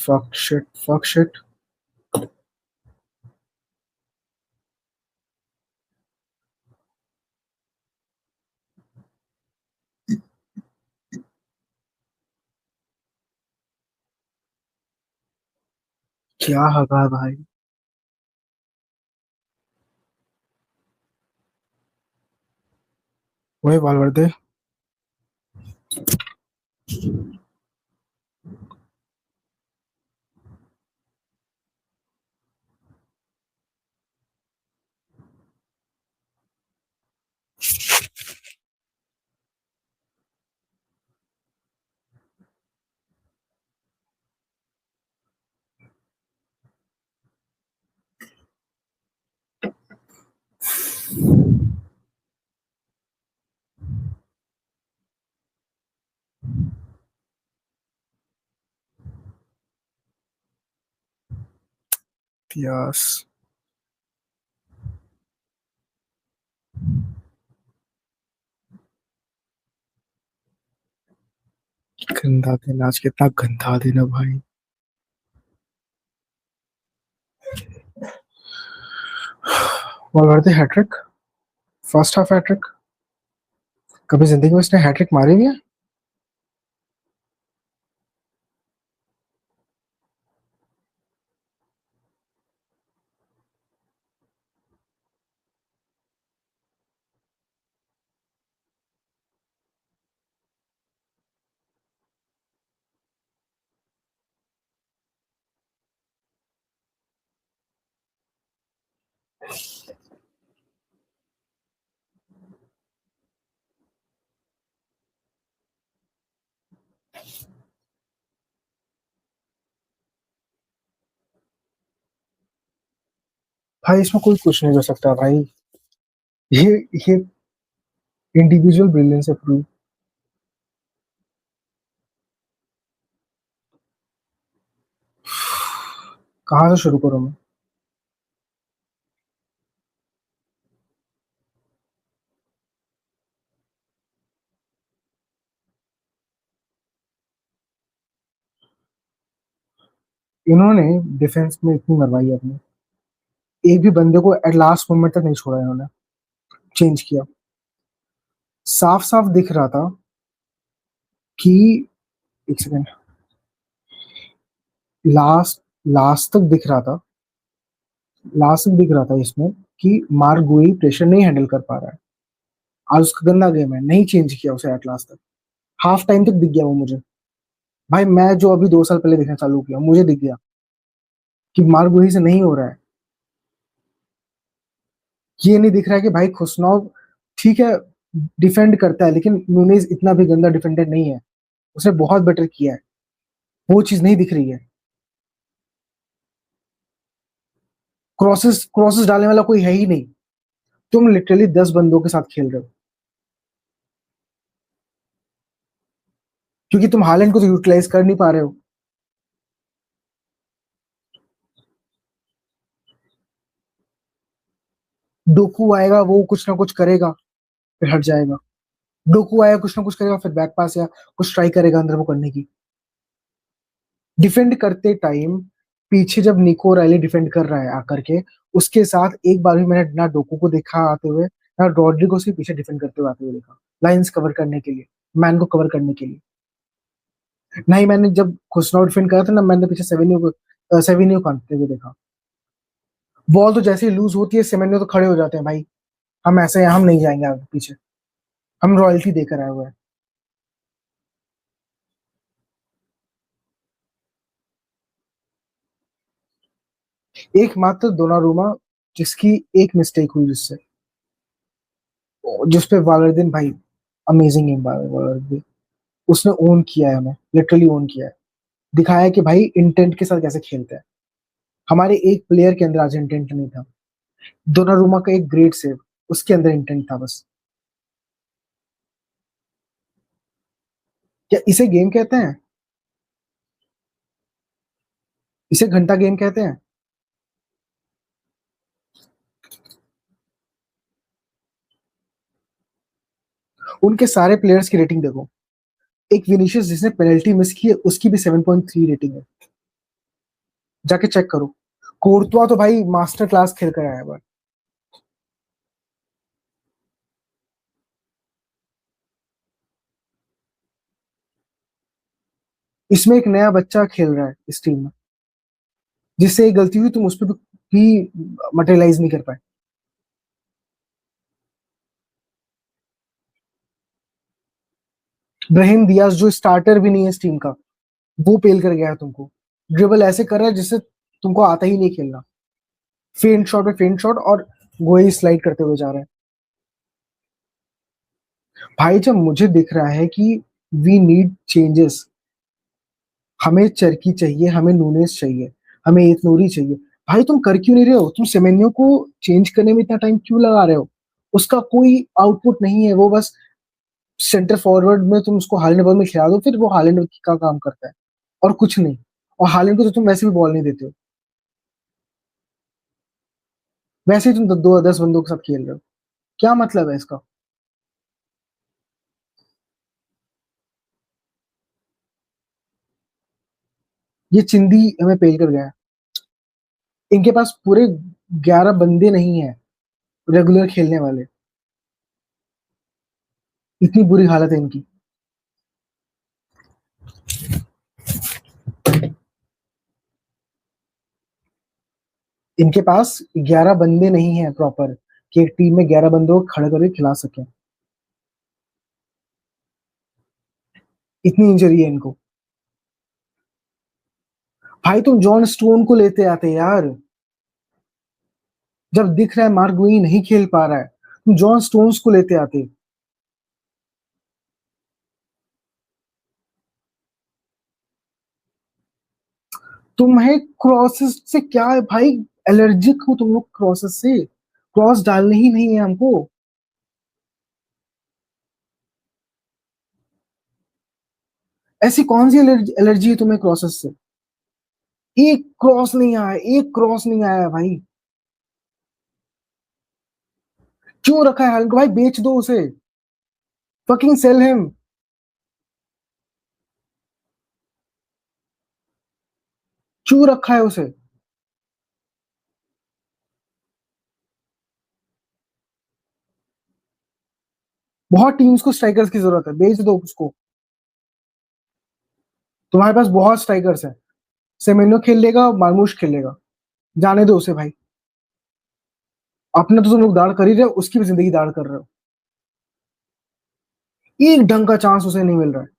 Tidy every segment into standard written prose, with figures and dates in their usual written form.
fuck shit. क्या होगा भाई? वही वालवर्दे। यस। गंदा दिन, आज कितना गंदा दिन है भाई। Valverde hat-trick, first half hat-trick. कभी जिंदगी में उसने हैट्रिक मारी भी है? भाई इसमें कोई कुछ नहीं कर सकता भाई। ये इंडिविजुअल ब्रिलियंस है प्रूव। कहाँ से शुरू करूँ मैं? इन्होंने डिफेंस में इतनी मरवाई है अपने, एक भी बंदे को एट लास्ट मोमेंट तक नहीं छोड़ा इन्होंने। चेंज किया, साफ साफ दिख रहा था कि, एक सेकेंड, लास्ट लास्ट तक दिख रहा था, लास्ट तक दिख रहा था इसमें कि मार्क गुई प्रेशर नहीं हैंडल कर पा रहा है। आज उसका गंदा गेम है, नहीं चेंज किया उसे एट लास्ट तक। हाफ टाइम तक दिख गया वो मुझे। भाई मैं जो अभी 2 साल पहले देखना चालू किया, मुझे दिख गया कि मार्क गुही से नहीं हो रहा है। ये नहीं दिख रहा है कि भाई खुसनोव ठीक है, डिफेंड करता है, लेकिन नूनेज इतना भी गंदा डिफेंडर नहीं है, उसने बहुत बेटर किया है। वो चीज नहीं दिख रही है। क्रॉसेस क्रॉसेस डालने वाला कोई है ही नहीं। तुम लिटरली 10 बंदों के साथ खेल रहे हो, क्योंकि तुम हालैंड को तो यूटिलाइज कर नहीं पा रहे हो। डोकू आएगा, वो कुछ ना कुछ करेगा, फिर हट जाएगा। डोकू आएगा, कुछ ना कुछ करेगा, फिर बैक पास या कुछ ट्राई करेगा अंदर वो करने की। डिफेंड करते टाइम पीछे जब निको रैली डिफेंड कर रहा है आकर के, उसके साथ एक बार भी मैंने ना डोकू को देखा आते हुए, ना रॉड्रिगो से पीछे डिफेंड करते हुए आते हुए देखा, लाइंस कवर करने के लिए, मैन को कवर करने के लिए। ना ही मैंने जब खुसनाव डिफेंड करा था, ना मैंने पीछे सेवेनियो को आते हुए देखा। बॉल तो जैसे ही लूज होती है, सेमेन्यो तो खड़े हो जाते हैं भाई, हम ऐसे हैं, हम नहीं जाएंगे आगे पीछे, हम रॉयल्टी देकर आए हुए हैं। एकमात्र दोनारुमा जिसकी एक मिस्टेक हुई, जिसपे वालरदिन भाई, अमेजिंग गेम वालरदिन। उसने ओन किया है, हमें लिटरली ओन किया है, दिखाया है कि भाई इंटेंट के साथ कैसे खेलते हैं। हमारे एक प्लेयर के अंदर आज इंटेंट नहीं था। दोनारुमा का एक ग्रेट सेव, उसके अंदर इंटेंट था बस। क्या इसे गेम कहते हैं? इसे घंटा गेम कहते हैं? उनके सारे प्लेयर्स की रेटिंग देखो। एक विनीशियस जिसने पेनल्टी मिस की है, उसकी भी 7.3 रेटिंग है। जाके चेक करो। कोर्तवा तो भाई मास्टर क्लास खेल कर आया है बार। इसमें एक नया बच्चा खेल रहा है इस टीम में, जिससे एक गलती हुई तुम उस पर भी मटेरियलाइज नहीं कर पाए। ब्राहिम दियाज जो स्टार्टर भी नहीं है इस टीम का, वो पेल कर गया है तुमको। ड्रिबल ऐसे कर रहा है जिससे तुमको आता ही नहीं खेलना। फेंट शॉट पे फेंट शॉट और गोई स्लाइड करते हुए जा रहा है। भाई जब मुझे दिख रहा है कि वी नीड चेंजेस, हमें चरकी चाहिए, हमें नूनेस चाहिए, हमें एक नूरी चाहिए, भाई तुम कर क्यों नहीं रहे हो? तुम सेमेन्यो को चेंज करने में इतना टाइम क्यों लगा रहे हो? उसका कोई आउटपुट नहीं है, वो बस सेंटर फॉरवर्ड में तुम उसको हालेंड बॉल में खिला दो, फिर वो हालेंड का काम करता है और कुछ नहीं। और हालेंड को तो तुम वैसे भी बॉल नहीं देते हो, वैसे ही तुम दो 10 बंदों के साथ खेल रहे हो। क्या मतलब है इसका? ये चिंदी हमें पेल कर गया है। इनके पास पूरे 11 बंदे नहीं है रेगुलर खेलने वाले, इतनी बुरी हालत है इनकी। इनके पास 11 बंदे नहीं है प्रॉपर, कि एक टीम में 11 बंदों को खड़ा करके खिला सके। इतनी इंजरी है इनको। भाई तुम जॉन स्टोन को लेते आते यार, जब दिख रहा है मार्क गुई नहीं खेल पा रहा है, तुम जॉन स्टोन्स को लेते आते। तुम्हें क्रॉसेस से क्या है भाई? एलर्जिक हो तुम लोग क्रॉसेस से, क्रॉस डालने ही नहीं है हमको। ऐसी कौन सी एलर्जी है तुम्हें क्रॉसेस से? एक क्रॉस नहीं आया, एक क्रॉस नहीं आया भाई। क्यों रखा है हालन को? भाई बेच दो उसे, फकिंग सेल हिम। क्यों रखा है उसे? बहुत टीम्स को स्ट्राइकर्स की जरूरत है, बेच दो उसको। तुम्हारे पास बहुत स्ट्राइकर्स हैं, सेमेन्यो खेल लेगा, मार्मूश खेल लेगा, जाने दो उसे भाई। अपने तो तुम लोग दाड़ कर ही रहे हो, उसकी भी जिंदगी दाड़ कर रहे हो। एक ढंग का चांस उसे नहीं मिल रहा है।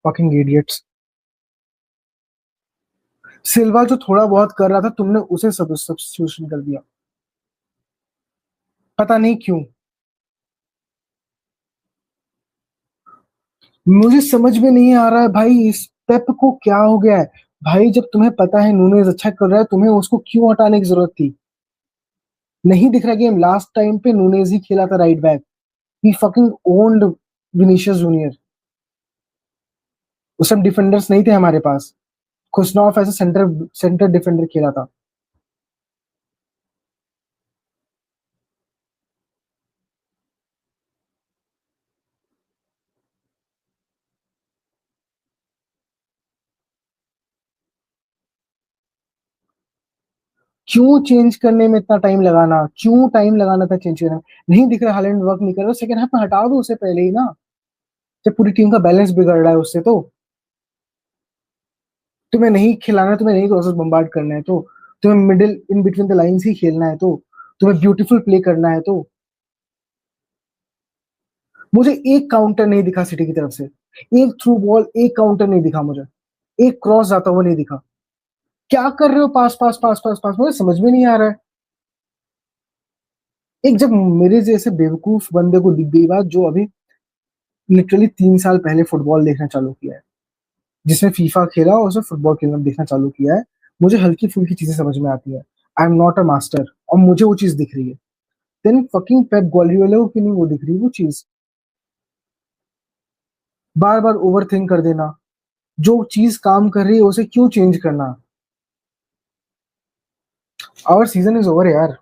Fucking idiots. सिल्वा जो थोड़ा बहुत कर रहा था, तुमने उसे सब्स्टिट्यूशन कर दिया, पता नहीं क्यों। मुझे समझ में नहीं आ रहा है भाई, इस पेप को क्या हो गया है? भाई जब तुम्हें पता है नूनेज अच्छा कर रहा है, तुम्हें उसको क्यों हटाने की जरूरत थी? नहीं दिख रहा गेम? लास्ट टाइम पे नूनेज ही खेला था राइट बैक। ही फकिंग ओन्ड विनीशियस जूनियर। उस सब डिफेंडर्स नहीं थे हमारे पास। खुशनॉफ ऐसे सेंटर सेंटर डिफेंडर खेला था। क्यों चेंज करने में इतना टाइम लगाना? क्यों टाइम लगाना था चेंज करने में? नहीं दिख रहा हालैंड वर्क नहीं कर रहा, सेकंड हाफ में हटा दो उसे पहले ही ना, जब पूरी टीम का बैलेंस बिगड़ रहा है उससे तो। तुम्हें नहीं खिलाना, तुम्हें नहीं क्रॉसेस बम्बार्ड करना है तो, तुम्हें middle in between the lines ही खेलना है तो, तुम्हें ब्यूटीफुल प्ले करना है तो। मुझे एक काउंटर नहीं दिखा सिटी की तरफ से, एक थ्रू बॉल, एक काउंटर नहीं दिखा मुझे, एक क्रॉस जाता हुआ नहीं दिखा। क्या कर रहे हो? पास पास पास पास पास, मुझे समझ में नहीं आ रहा है। एक जब मेरे जैसे बेवकूफ बंदे को दिख गई बात, जो अभी लिटरली 3 साल पहले फुटबॉल देखना चालू किया है, जिसने फीफा खेला और उसे फुटबॉल खेलना देखना चालू किया है, मुझे हल्की फुल्की चीजें समझ में आती है। I am not a master, और मुझे वो चीज दिख रही है। देन फकिंग पेप ग्वार्डियोला को क्यों नहीं वो दिख रही वो चीज? बार बार ओवर थिंक कर देना, जो चीज काम कर रही है उसे क्यों चेंज करना? आवर सीजन इज ओवर यार।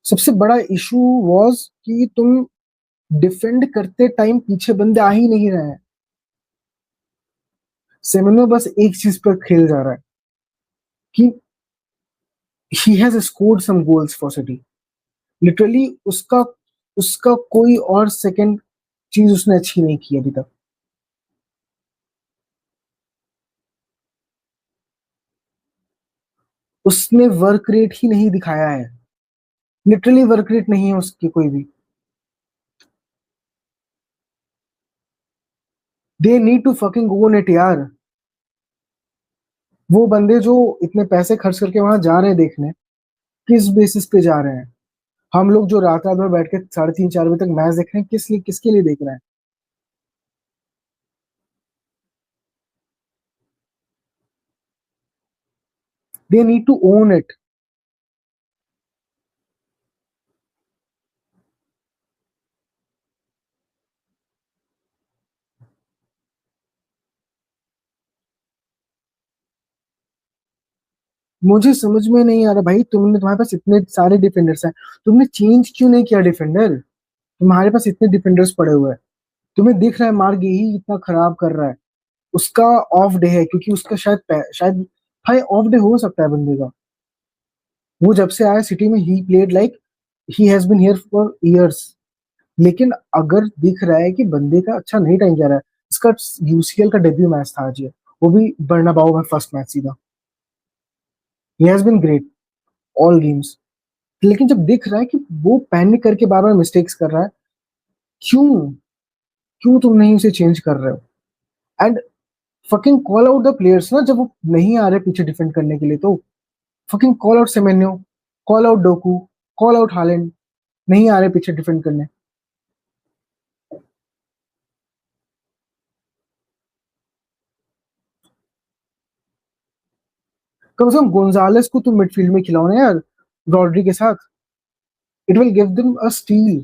सबसे बड़ा इशू वाज कि तुम डिफेंड करते टाइम पीछे बंदे आ ही नहीं रहे हैं। सेमेन्यो बस एक चीज पर खेल जा रहा है कि he has scored some goals for City. Literally उसका उसका कोई और सेकंड चीज उसने अच्छी नहीं की अभी तक। उसने वर्क रेट ही नहीं दिखाया है। लिटरली वर्क रेट नहीं है उसकी कोई भी। They need to fucking own it यार। वो बंदे जो इतने पैसे खर्च करके वहां जा रहे हैं देखने, किस बेसिस पे जा रहे हैं? हम लोग जो रात रात में बैठ के 3:30 4 बजे तक मैच देख रहे हैं, किसके लिए देख रहे हैं? They need to own it. मुझे समझ में नहीं आ रहा भाई, तुम्हारे पास इतने सारे डिफेंडर्स हैं, तुमने चेंज क्यों नहीं किया डिफेंडर? तुम्हारे पास इतने डिफेंडर्स पड़े हुए हैं। तुम्हें दिख रहा है मार्ग यही इतना खराब कर रहा है। उसका ऑफ डे है क्योंकि उसका शायद भाई ऑफ डे हो सकता है बंदे का। वो जब से आया सिटी में he played like he has been here for years. लेकिन अगर दिख रहा है कि बंदे का अच्छा नहीं टाइम जा रहा है। इसका यूसीएल का डेब्यू मैच था आज ये, वो भी बर्नाबाओ में फर्स्ट मैच सीधा। He has been great all games. लेकिन जब दिख रहा है कि वो पैनिक करके बार बार मिस्टेक्स कर रहा है, क्यों क्यों तुम नहीं उसे चेंज कर रहे हो? And fucking call out the players ना, जब वो नहीं आ रहे पीछे डिफेंड करने के लिए तो fucking call out Semenyo, call out Docu, call out Holland. नहीं आ रहे पीछे डिफेंड करने। कम से कम गोंजालेस को तुम मिडफील्ड में खिलाओ ना यार, रॉड्री के साथ। It will give them a steel.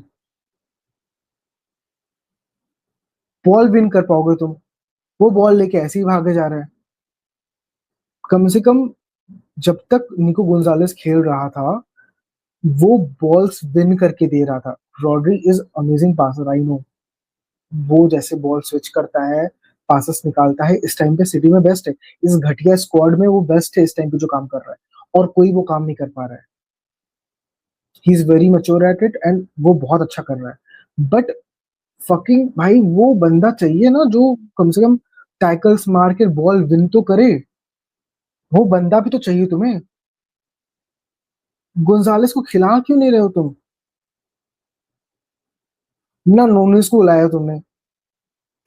Ball win कर पाओगे तुम। वो बॉल लेके ऐसे ही भागे जा रहे हैं। कम से कम जब तक निको गोंजालेस खेल रहा था, वो बॉल्स विन करके दे रहा था। Rodri is amazing passer, I know. वो जैसे बॉल स्विच करता है, पासेस निकालता है, इस टाइम पे सिटी में बेस्ट है। इस घटिया स्क्वाड में वो बेस्ट है इस टाइम पे जो काम कर रहा है, और कोई वो काम नहीं कर पा रहा है। He is very mature at it and वो बहुत अच्छा कर रहा है। बट फकिंग भाई वो बंदा चाहिए ना जो कम से कम टैकल्स मार के बॉल विन तो करे। वो बंदा भी तो चाहिए तुम्हें। गोंजालेस को खिला क्यों नहीं रहे हो तुम? ना नूनेज को लाया तुमने।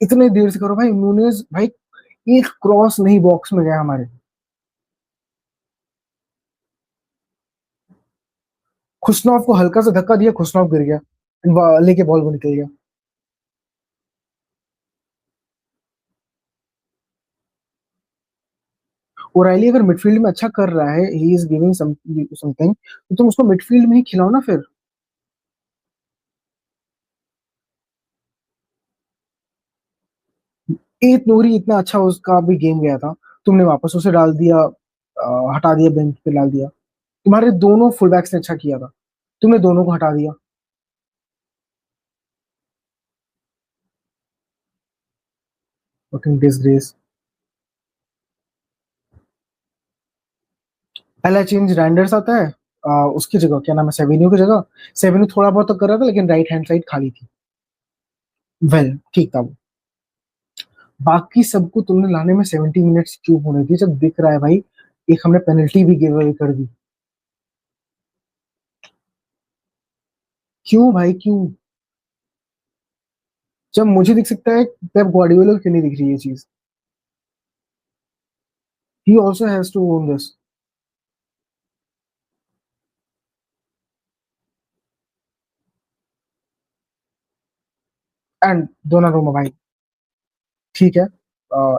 इतने देर से करो भाई, नूनेज भाई एक क्रॉस नहीं बॉक्स में गया हमारे। खुशनॉफ को हल्का सा धक्का दिया, खुशनॉफ गिर गया, लेके बॉल वो निकल गया। ओराइली अगर मिडफील्ड में अच्छा कर रहा है, ही इज गिविंग समथिंग, तो तुम उसको मिडफील्ड में ही खिलाओ ना फिर। एत नूरी इतना अच्छा उसका भी गेम गया था, तुमने वापस उसे डाल दिया, हटा दिया, बेंच पे डाल दिया। तुम्हारे दोनों फुल बैक्स ने अच्छा किया था, तुमने दोनों को हटा दिया। Fucking disgrace. पहला चेंज रैंडर्स आता है, उसकी जगह क्या नाम है, सेविन्यू की जगह। सेविन्यू थोड़ा बहुत तो कर रहा था लेकिन राइट हैंड साइड खाली थी। वेल ठीक था वो। बाकी सबको तुमने लाने में 70 मिनट्स क्यों होने दी, जब दिख रहा है भाई एक हमने पेनल्टी भी गिव अवे कर दी? क्यों भाई क्यों? जब मुझे दिख सकता है पेप ग्वार्डियोला को क्यों नहीं दिख रही ये चीज? He also has to own this. And दोनों भाई ठीक है,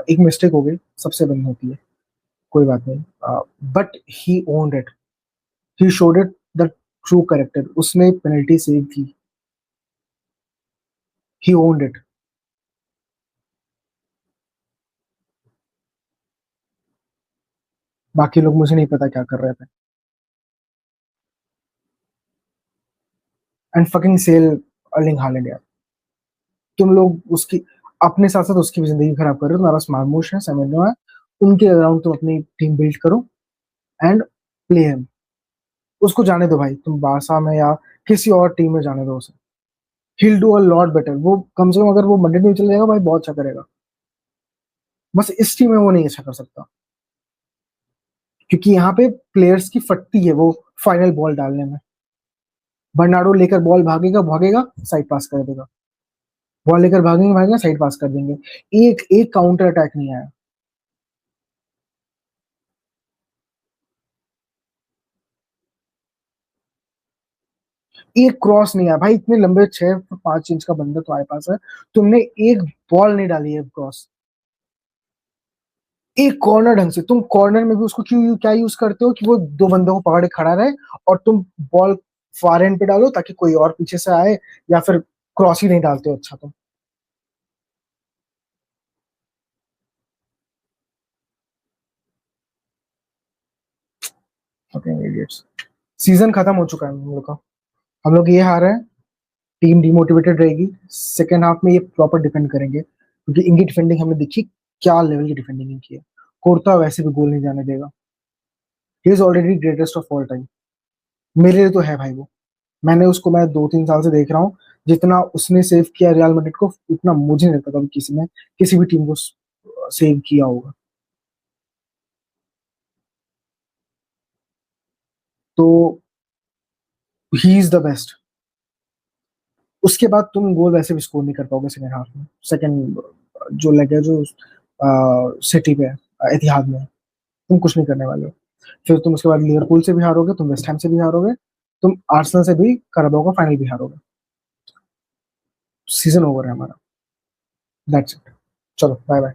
एक मिस्टेक हो गई, सबसे बड़ी होती है। कोई बात नहीं, but he owned it, he showed it the true character, उसने पेनल्टी सेव की, ही ओन्ड इट। बाकी लोग मुझे नहीं पता क्या कर रहे थे। And fucking sell Erling Haaland यार, तुम लोग उसकी अपने साथ साथ उसकी भी जिंदगी खराब कर रहे हो। तुम्हारा पास मार्मूश है, सेमेन्यो है, उनके अराउंड तुम अपनी टीम बिल्ड करो एंड प्ले हिम। उसको जाने दो भाई, तुम बारसा में या किसी और टीम में जाने दो उसे। he'll do a lot better, वो कम से कम अगर वो मंडे में चले जाएगा भाई बहुत अच्छा करेगा। बस इस टीम में वो नहीं अच्छा कर सकता, क्योंकि यहाँ पे प्लेयर्स की फटती है वो फाइनल बॉल डालने में। बर्नार्डो लेकर बॉल भागेगा भागेगा, साइड पास कर देगा, बॉल लेकर भागेंगे भागेंगे, साइड पास कर देंगे। एक एक काउंटर अटैक नहीं आया, एक क्रॉस नहीं आया भाई। इतने लंबे 6 फुट 5 इंच का बंदा तुम्हारे पास है, तुमने एक बॉल नहीं डाली है क्रॉस। एक कॉर्नर ढंग से, तुम कॉर्नर में भी उसको क्यों क्या यूज करते हो कि वो दो बंदों को पकड़ के खड़ा रहे, और तुम बॉल फार एंड पे डालो ताकि कोई और पीछे से आए, या फिर क्रॉस ही नहीं डालते हो अच्छा तुम। fucking idiots। सीजन खत्म हो चुका है हम लोग का, हम लोग ये हारे हैं, टीम डिमोटिवेटेड रहेगी। सेकेंड हाफ में ये प्रॉपर डिफेंड करेंगे, क्योंकि इनकी डिफेंडिंग हमें दिखी क्या लेवल की डिफेंडिंग इनकी है। कोर्ता वैसे भी गोल नहीं जाने देगा, he is already greatest of all time, मेरे लिए तो है भाई वो। मैं 2-3 साल से देख रहा हूँ, जितना उसने सेव किया रियल मैड्रिड को, उतना मुझे नहीं लगता कभी किसी ने किसी भी टीम को सेव किया होगा। तो ही इज द बेस्ट। उसके बाद तुम गोल वैसे भी स्कोर नहीं कर पाओगे सेकंड हाफ में। सेकंड जो लेग है जो सिटी पे है, इतिहाद में, तुम कुछ नहीं करने वाले हो। फिर तुम उसके बाद लिवरपूल से भी हारोगे, तुम वेस्ट हैम से भी हारोगे, तुम आर्सेनल से भी कराबाओ का फाइनल भी हारोगे। सीजन ओवर है हमारा, दैट्स इट। चलो बाय बाय।